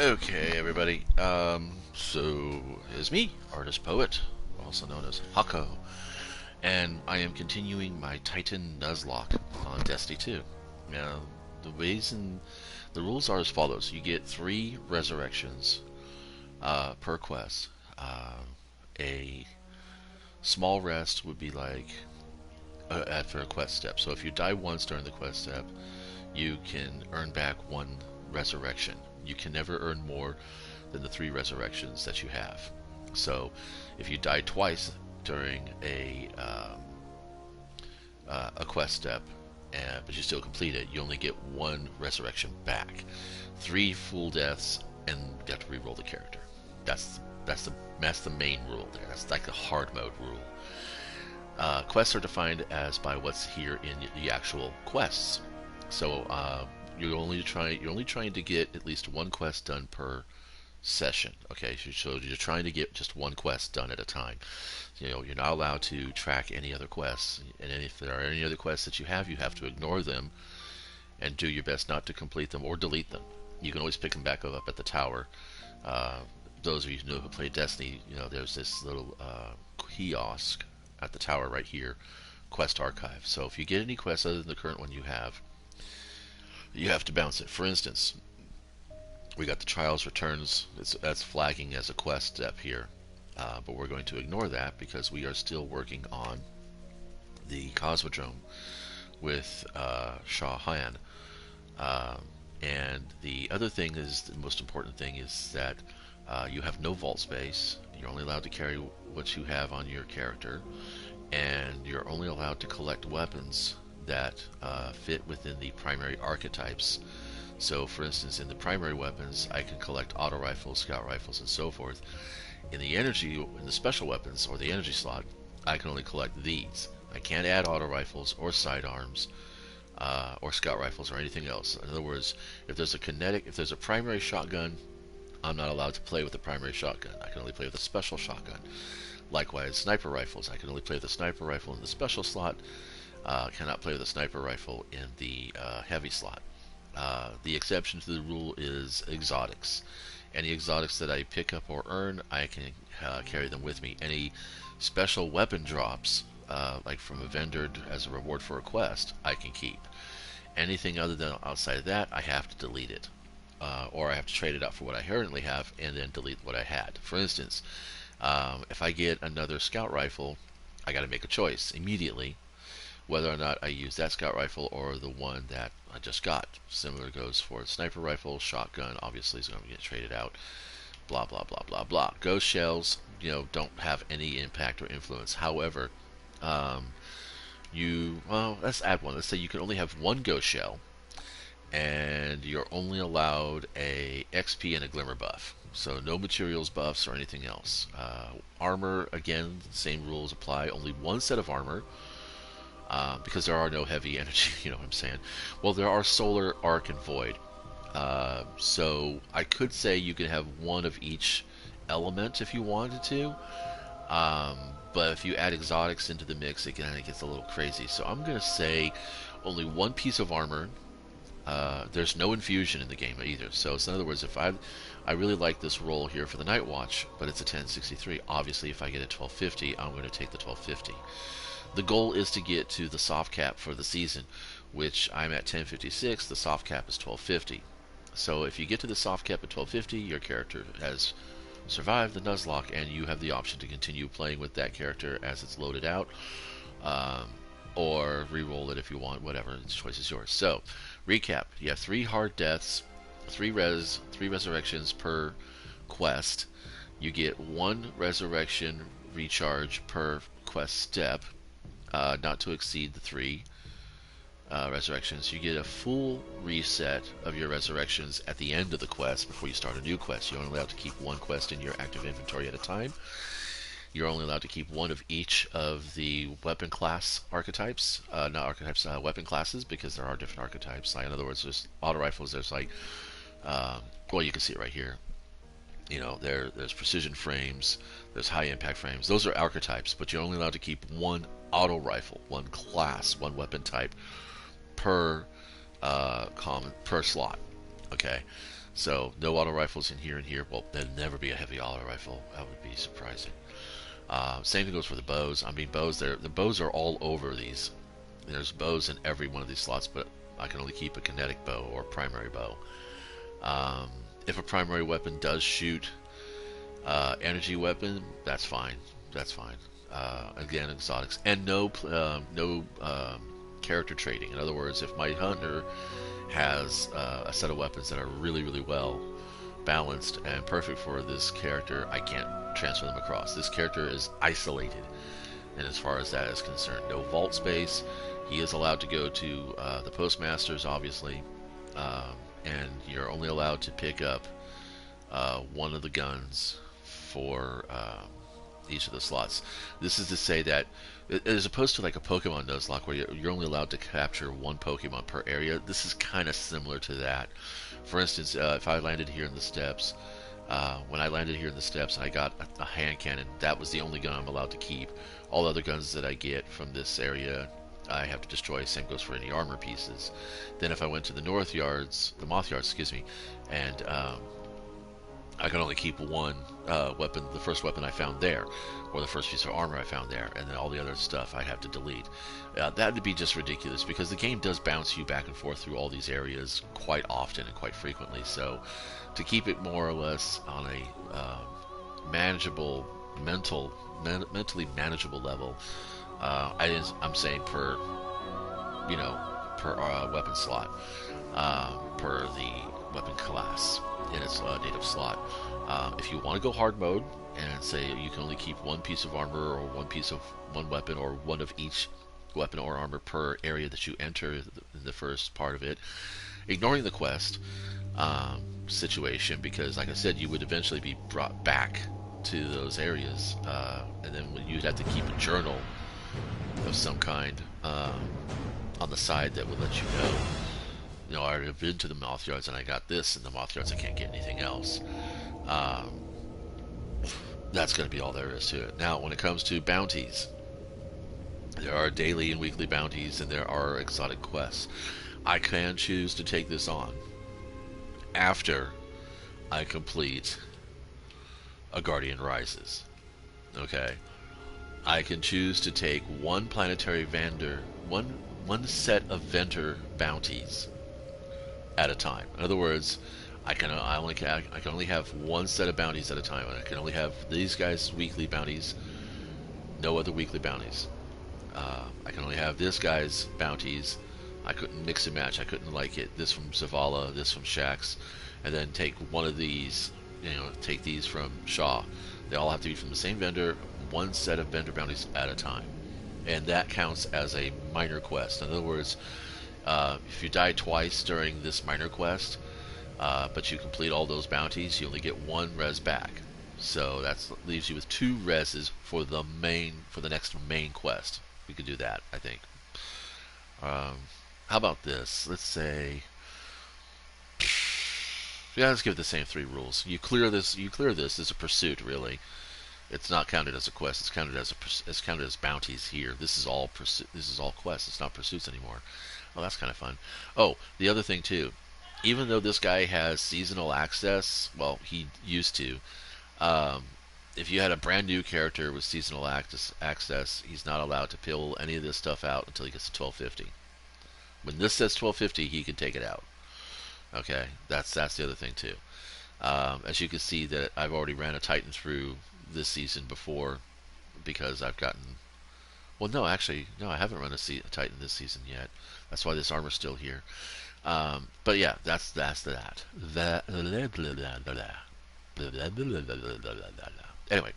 Okay, everybody. So it's me, artist poet, also known as Hako, and I am continuing my Titan Nuzzlocke on Destiny 2. Now, the rules are as follows: you get 3 resurrections per quest. A small rest would be like after a quest step. So if you die once during the quest step, you can earn back 1 resurrection. You can never earn more than the 3 resurrections that you have. So if you die twice during a quest step, but you still complete it, you only get 1 resurrection back. 3 full deaths, and you have to re-roll the character. That's the main rule there. That's like the hard mode rule. Quests are defined as by what's here in the actual quests. So you're only trying to get at least 1 quest done per session. Okay, so you're trying to get just 1 quest done at a time. You're not allowed to track any other quests, and if there are any other quests that you have to ignore them and do your best not to complete them or delete them. You can always pick them back up at the tower. Those of you who play Destiny, there's this little kiosk at the tower right here, quest archive. So if you get any quests other than the current one you have to bounce it. For instance, we got the Trials Returns. That's flagging as a quest step here, but we're going to ignore that because we are still working on the Cosmodrome with Shah Han. And the other thing is, the most important thing is that you have no vault space. You're only allowed to carry what you have on your character, and you're only allowed to collect weapons that fit within the primary archetypes. So, for instance, in the primary weapons, I can collect auto rifles, scout rifles, and so forth. In the special weapons or the energy slot, I can only collect these. I can't add auto rifles or sidearms or scout rifles or anything else. In other words, if there's a primary shotgun, I'm not allowed to play with the primary shotgun. I can only play with a special shotgun. Likewise, sniper rifles. I can only play with a sniper rifle in the special slot. Cannot play with a sniper rifle in the heavy slot. The exception to the rule is exotics. Any exotics that I pick up or earn, I can carry them with me. Any special weapon drops, like from a vendor as a reward for a quest, I can keep. Anything other than outside of that, I have to delete it. Or I have to trade it out for what I currently have and then delete what I had. For instance, if I get another scout rifle, I got to make a choice immediately whether or not I use that scout rifle or the one that I just got. Similar goes for sniper rifle, shotgun. Obviously, is going to get traded out. Blah blah blah blah blah. Ghost shells, don't have any impact or influence. However, let's add one. Let's say you can only have 1 ghost shell, and you're only allowed a XP and a glimmer buff. So no materials buffs or anything else. Armor, again, same rules apply. Only 1 set of armor. Because there are no heavy energy, you know what I'm saying? Well, there are solar, arc, and void. So I could say you can have 1 of each element if you wanted to. But if you add exotics into the mix, it kind of gets a little crazy. So I'm going to say only 1 piece of armor. There's no infusion in the game either. So in other words, if I really like this roll here for the Night Watch, but it's a 1063. Obviously, if I get a 1250, I'm going to take the 1250. The goal is to get to the soft cap for the season, which I'm at 1056. The soft cap is 1250. So if you get to the soft cap at 1250, your character has survived the Nuzzlocke, and you have the option to continue playing with that character as it's loaded out, or re-roll it if you want. Whatever, the choice is yours. So, recap: you have 3 hard deaths, 3 resurrections per quest. You get 1 resurrection recharge per quest step. Not to exceed the 3 resurrections. You get a full reset of your resurrections at the end of the quest before you start a new quest. You're only allowed to keep 1 quest in your active inventory at a time. You're only allowed to keep 1 of each of the weapon class archetypes. Not archetypes, weapon classes, because there are different archetypes. Like, in other words, there's auto rifles, there's like, well, you can see it right here. There's precision frames, there's high impact frames. Those are archetypes, but you're only allowed to keep 1 auto rifle, 1 class, 1 weapon type per per slot. Okay, So no auto rifles in here and here. Well, there'd never be a heavy auto rifle. That would be surprising. Same thing goes for the bows. I mean, bows. The bows are all over these. There's bows in every one of these slots, but I can only keep a kinetic bow or primary bow. Um, if a primary weapon does shoot energy weapon, that's fine. That's fine. Again, exotics and no character trading. In other words, if my hunter has a set of weapons that are really well balanced and perfect for this character, I can't transfer them across. This character is isolated, and as far as that is concerned, no vault space. He is allowed to go to the postmasters, obviously, and you're only allowed to pick up one of the guns for each of the slots. This is to say that, as opposed to like a Pokemon Nuzlocke where you're only allowed to capture one Pokemon per area, this is kind of similar to that. For instance, if I landed here in the steppes, when I landed here in the steppes and I got a hand cannon, that was the only gun I'm allowed to keep. All other guns that I get from this area, I have to destroy. Same goes for any armor pieces. Then if I went to the Moth Yards, excuse me, and I could only keep one weapon, the first weapon I found there, or the first piece of armor I found there, and then all the other stuff I'd have to delete. That would be just ridiculous, because the game does bounce you back and forth through all these areas quite often and quite frequently. So to keep it more or less on a manageable, mentally manageable level, I'm saying per weapon slot, per the weapon class in its native slot. If you want to go hard mode and say you can only keep one piece of armor or one weapon or one of each weapon or armor per area that you enter in the first part of it, ignoring the quest situation, because like I said, you would eventually be brought back to those areas, and then you'd have to keep a journal of some kind on the side that would let you know, I've been to the Moth Yards and I got this, and the Moth Yards I can't get anything else. That's going to be all there is to it. Now, when it comes to bounties, there are daily and weekly bounties, and there are exotic quests. I can choose to take this on after I complete a Guardian Rises. Okay? I can choose to take one planetary vendor, one set of vendor bounties at a time. In other words, I can only have one set of bounties at a time, and I can only have these guys' weekly bounties, no other weekly bounties. I can only have this guy's bounties. I couldn't mix and match. I couldn't like it. This from Zavala, this from Shaxx, and then take one of these. Take these from Shaw. They all have to be from the same vendor, one set of vendor bounties at a time, and that counts as a minor quest. In other words, if you die twice during this minor quest, but you complete all those bounties, you only get one res back. So that leaves you with 2 reses for the next main quest. We could do that, I think. How about this? Let's say, yeah, let's give it the same 3 rules. You clear this as a pursuit. Really, it's not counted as a quest. It's counted as bounties here. This is all quests. It's not pursuits anymore. Well, that's kind of fun. Oh, the other thing too, even though this guy has seasonal access, well, he used to. If you had a brand new character with seasonal access, he's not allowed to pull any of this stuff out until he gets to 1250. When this says 1250, he can take it out. Okay, that's the other thing too. As you can see, that I've already ran a Titan through this season before, because I've gotten. Well, no, actually, no, I haven't run a Titan this season yet. That's why this armor's still here. But yeah, that's that. Anyway,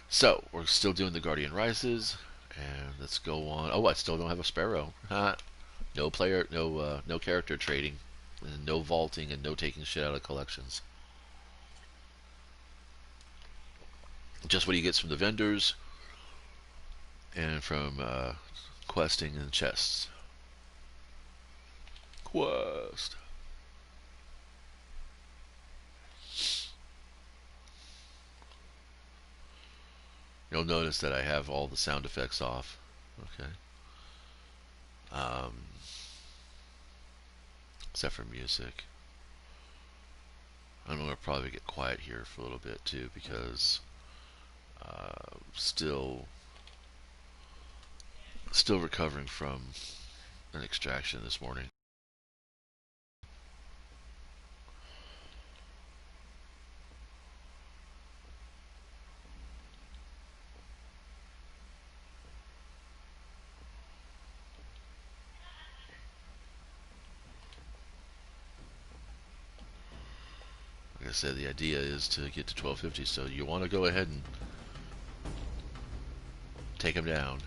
so we're still doing the Guardian Rises, and let's go on. Oh, I still don't have a Sparrow. No character trading, and no vaulting, and no taking shit out of collections. Just what he gets from the vendors and from questing and chests. Quest. You'll notice that I have all the sound effects off. Okay. Except for music. I'm gonna probably get quiet here for a little bit too because still recovering from an extraction this morning. Like I said, the idea is to get to 1250, so you want to go ahead and take them down.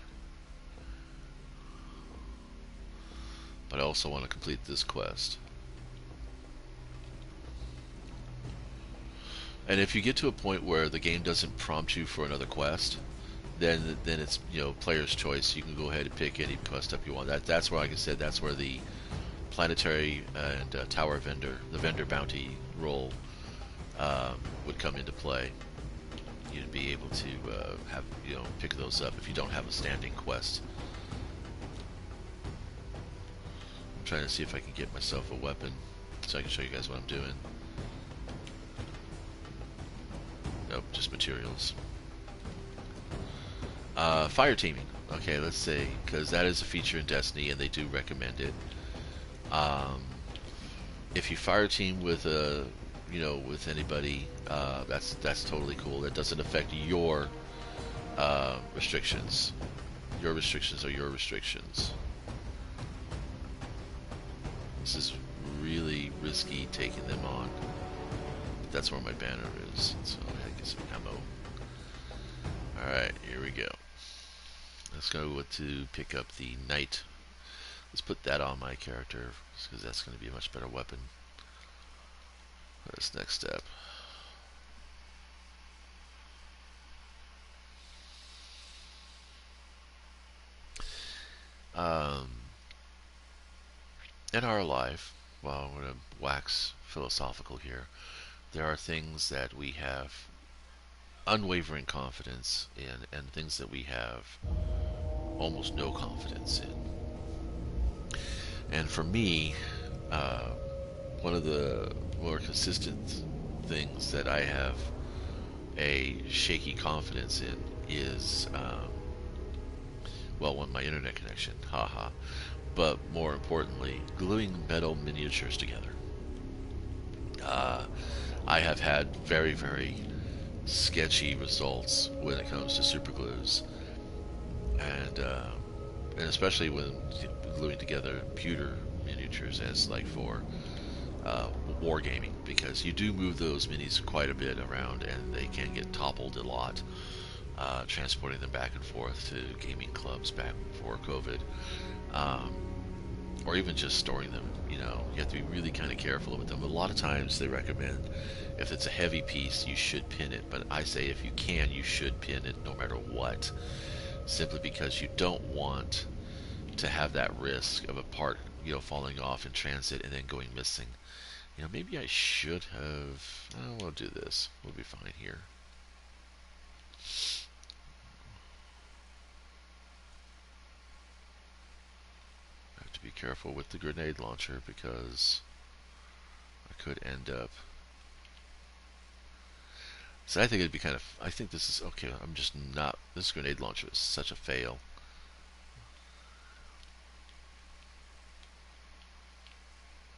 But I also want to complete this quest. And if you get to a point where the game doesn't prompt you for another quest, then it's player's choice. You can go ahead and pick any quest up you want. That's where, like I said, that's where the planetary and tower vendor, the vendor bounty role would come into play. You'd be able to have pick those up if you don't have a standing quest. I'm trying to see if I can get myself a weapon so I can show you guys what I'm doing. Nope, just materials. Fire teaming. Okay, let's see, because that is a feature in Destiny, and they do recommend it. Um, if you fire team with with anybody, that's totally cool. That doesn't affect your restrictions. Your restrictions are your restrictions. This is really risky taking them on. But that's where my banner is, so I get some ammo. Alright, here we go. Let's go to pick up the knight. Let's put that on my character, because that's going to be a much better weapon. That's next step. Um, in our life, well, we're going to wax philosophical here. There are things that we have unwavering confidence in, and things that we have almost no confidence in. And for me, uh, one of the more consistent things that I have a shaky confidence in is, well, my internet connection, haha. But more importantly, gluing metal miniatures together. Uh, I have had very, very sketchy results when it comes to super glues, and especially when gluing together pewter miniatures as like for wargaming, because you do move those minis quite a bit around and they can get toppled a lot, transporting them back and forth to gaming clubs back before COVID, um, or even just storing them. You have to be really kind of careful with them. A lot of times they recommend if it's a heavy piece, you should pin it, but I say if you can, you should pin it no matter what, simply because you don't want to have that risk of a part falling off in transit and then going missing. Maybe I should have. We'll do this. We'll be fine here. I have to be careful with the grenade launcher because I could end up. So I think it'd be kind of. I think this is okay. I'm just not. This grenade launcher is such a fail.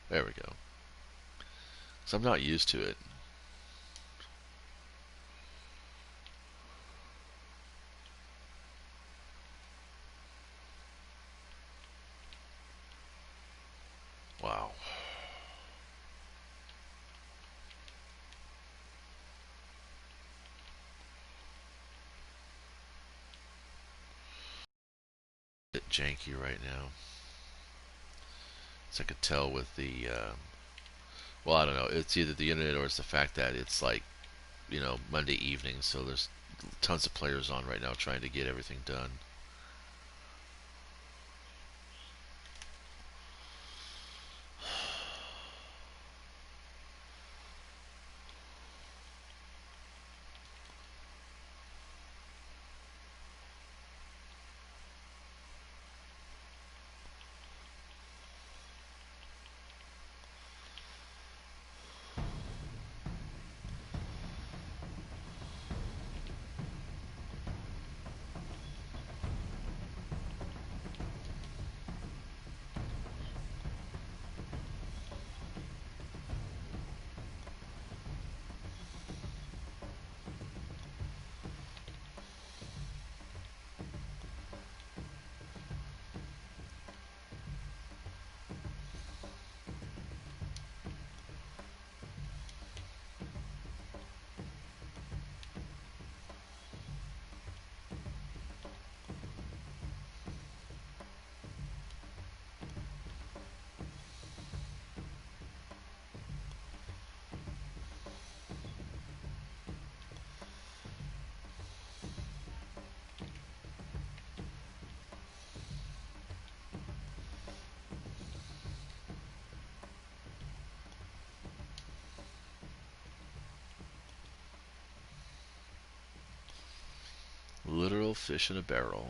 There we go. So I'm not used to it. Wow. A bit janky right now. So I could tell with the. Well, I don't know. It's either the internet or it's the fact that it's like Monday evening, so there's tons of players on right now trying to get everything done. real fish in a barrel.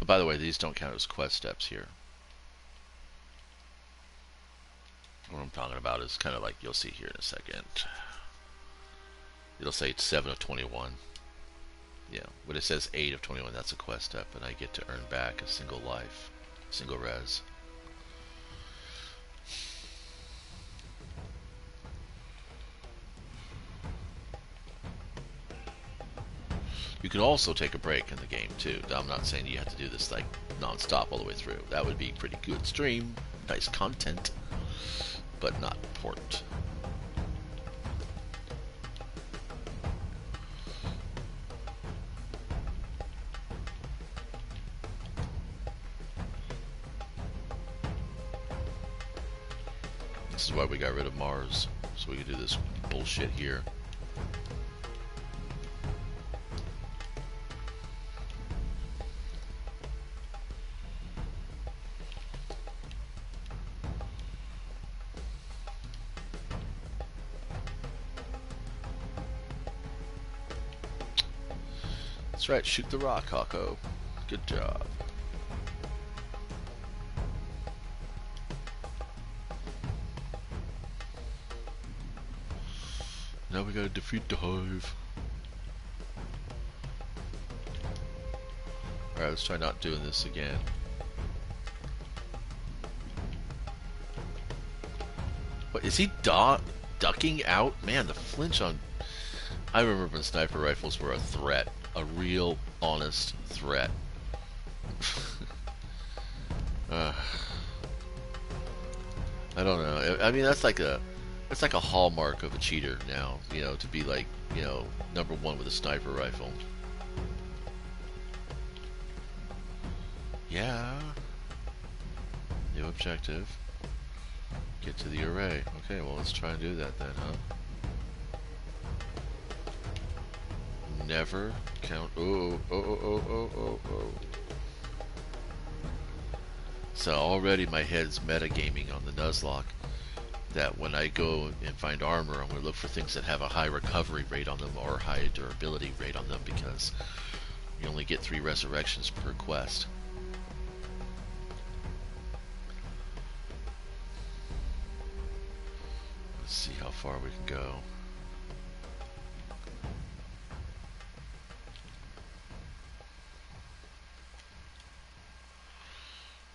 By the way, these don't count as quest steps here. What I'm talking about is kind of like you'll see here in a second. It'll say 7 of 21. Yeah, when it says 8 of 21, that's a quest step, and I get to earn back a single life, single res. You can also take a break in the game too. I'm not saying you have to do this like non-stop all the way through. That would be pretty good stream, nice content, but not important. This is why we got rid of Mars, so we can do this bullshit here. That's right, shoot the rock, Hako. Good job. Now we gotta defeat the Hive. Alright, let's try not doing this again. What, is he ducking out? Man, the flinch on... I remember when sniper rifles were a threat. A real, honest threat. I don't know. I mean, that's like a hallmark of a cheater now, you know, to be like, you know, #1 with a sniper rifle. Yeah. New objective. Get to the array. Okay, well, let's try and do that then, huh? Never count. Oh. So already my head's metagaming on the Nuzzlocke. That when I go and find armor, I'm going to look for things that have a high recovery rate on them or a high durability rate on them, because you only get 3 resurrections per quest. Let's see how far we can go.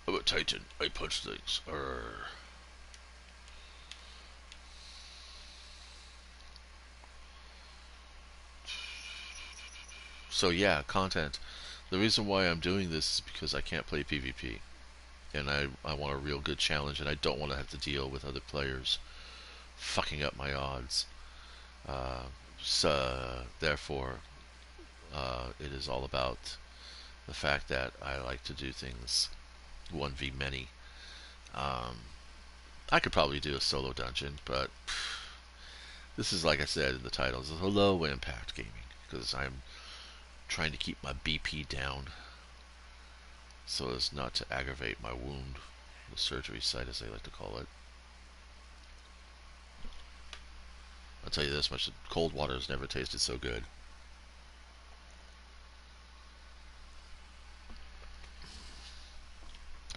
I'm a Titan. I punch things. So yeah, content. The reason why I'm doing this is because I can't play PvP. And I want a real good challenge, and I don't want to have to deal with other players fucking up my odds. So therefore, it is all about the fact that I like to do things 1v many. Um, I could probably do a solo dungeon, but this is, like I said in the title, this is a low impact gaming because I'm trying to keep my BP down so as not to aggravate my wound, the surgery site as they like to call it. I'll tell you this much, cold water has never tasted so good.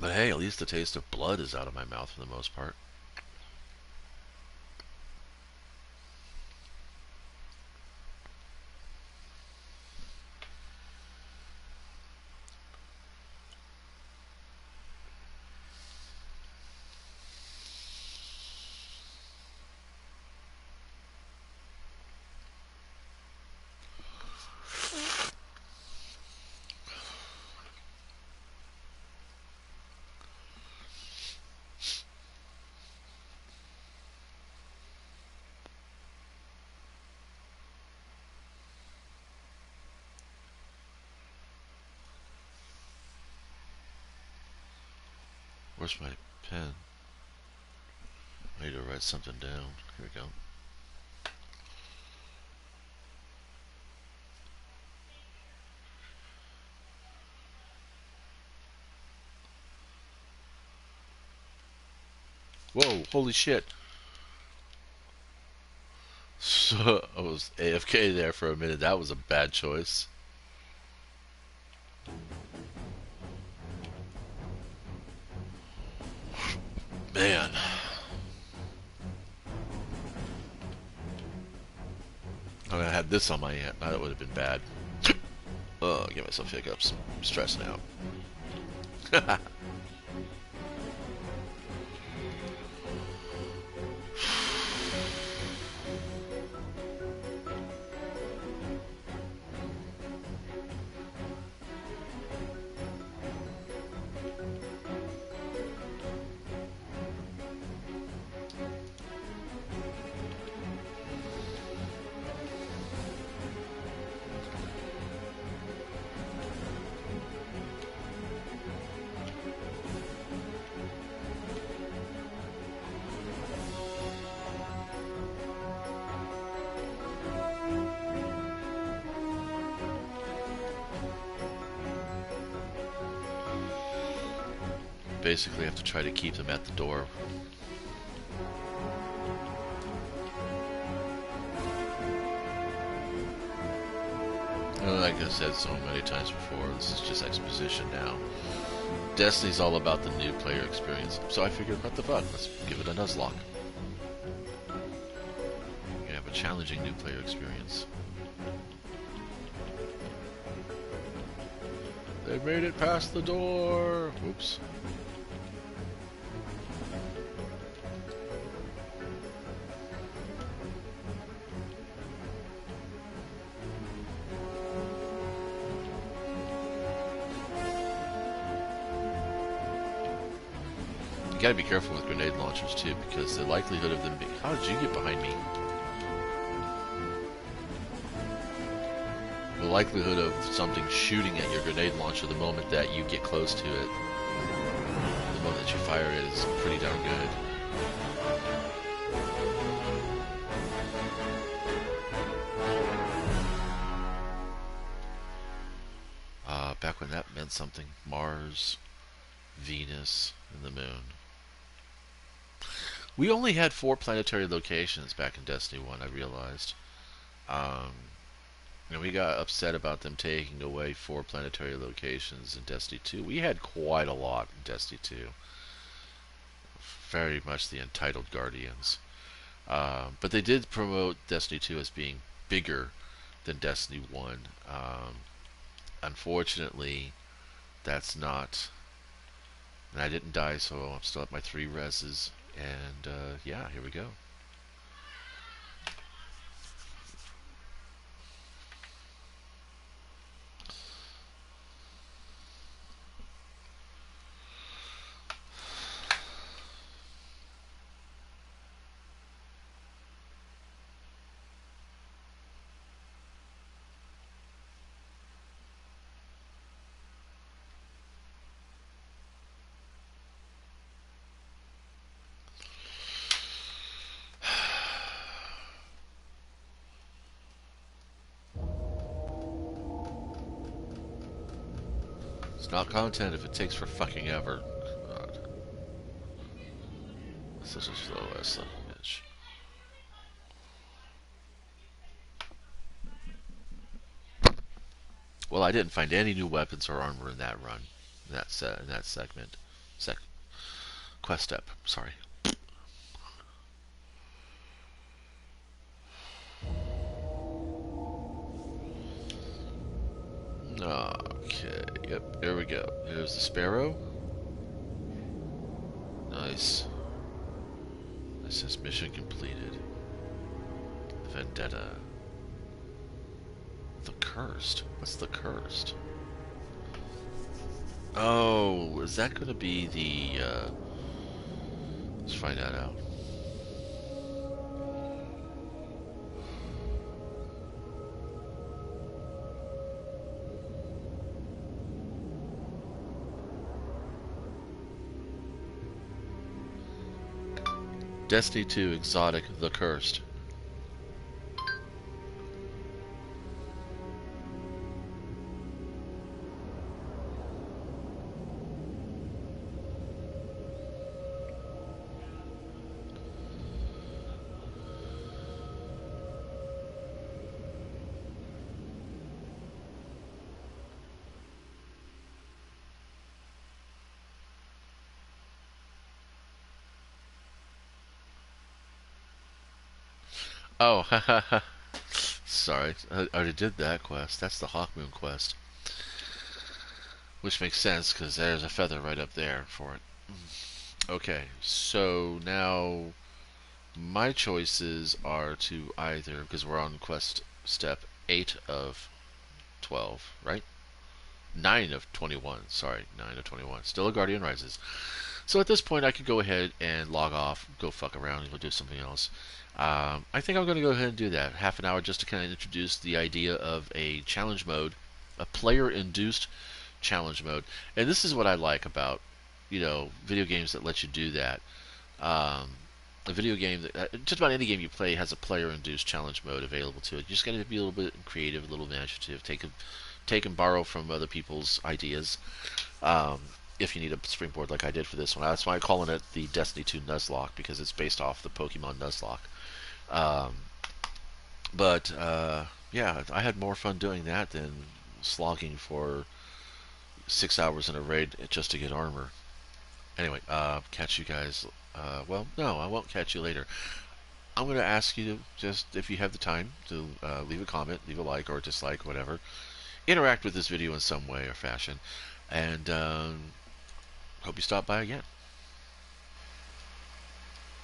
But hey, at least the taste of blood is out of my mouth for the most part. Where's my pen? I need to write something down. Here we go. Whoa, holy shit. So, I was AFK there for a minute. That was a bad choice. Man. I had this on my hand. That would have been bad. Give myself hiccups. I'm stressing out. Basically, have to try to keep them at the door. Like I said so many times before, this is just exposition now. Destiny's all about the new player experience, so I figured, what the fuck, let's give it a Nuzzlocke. You have a challenging new player experience. They made it past the door! Whoops. You gotta be careful with grenade launchers too, because the likelihood of them being... How did you get behind me? The likelihood of something shooting at your grenade launcher the moment that you get close to it, the moment that you fire it, is pretty darn good. Back when that meant something. Mars, Venus, and the moon. We only had 4 planetary locations back in Destiny 1, I realized. And we got upset about them taking away 4 planetary locations in Destiny 2. We had quite a lot in Destiny 2. Very much the entitled Guardians. But they did promote Destiny 2 as being bigger than Destiny 1. Unfortunately, that's not... And I didn't die, so I'm still at my 3 reses. And, yeah, here we go. not content if it takes for fucking ever. God. Such a slow ass bitch. Well, I didn't find any new weapons or armor in that run, in that segment, sec quest step. Sorry. Okay. Yep. There we go. Here's the sparrow. Nice. This says mission completed. Vendetta. The Cursed? What's the Cursed? Oh, is that going to be the, let's find that out. Destiny 2 Exotic The Cursed. Oh, haha. Sorry, I already did that quest. That's the Hawkmoon quest. Which makes sense, because there's a feather right up there for it. Okay, so now my choices are to either, because we're on quest step 8 of 12, right? 9 of 21, sorry, 9 of 21. Still a Guardian Rises. So at this point, I could go ahead and log off, go fuck around, and go do something else. I think I'm going to go ahead and do that. Half an hour just to kind of introduce the idea of a challenge mode, a player-induced challenge mode. And this is what I like about, video games that let you do that. Um, a video game that just about any game you play has a player-induced challenge mode available to it. You just got to be a little bit creative, a little imaginative, take and borrow from other people's ideas. If you need a springboard like I did for this one, that's why I'm calling it the Destiny 2 Nuzzlocke, because it's based off the Pokemon Nuzzlocke. Um, but yeah, I had more fun doing that than slogging for 6 hours in a raid just to get armor. Anyway, catch you guys. Well, no, I won't catch you later. I'm going to ask you to just, if you have the time, to leave a comment, leave a like or dislike, whatever. Interact with this video in some way or fashion. And hope you stop by again.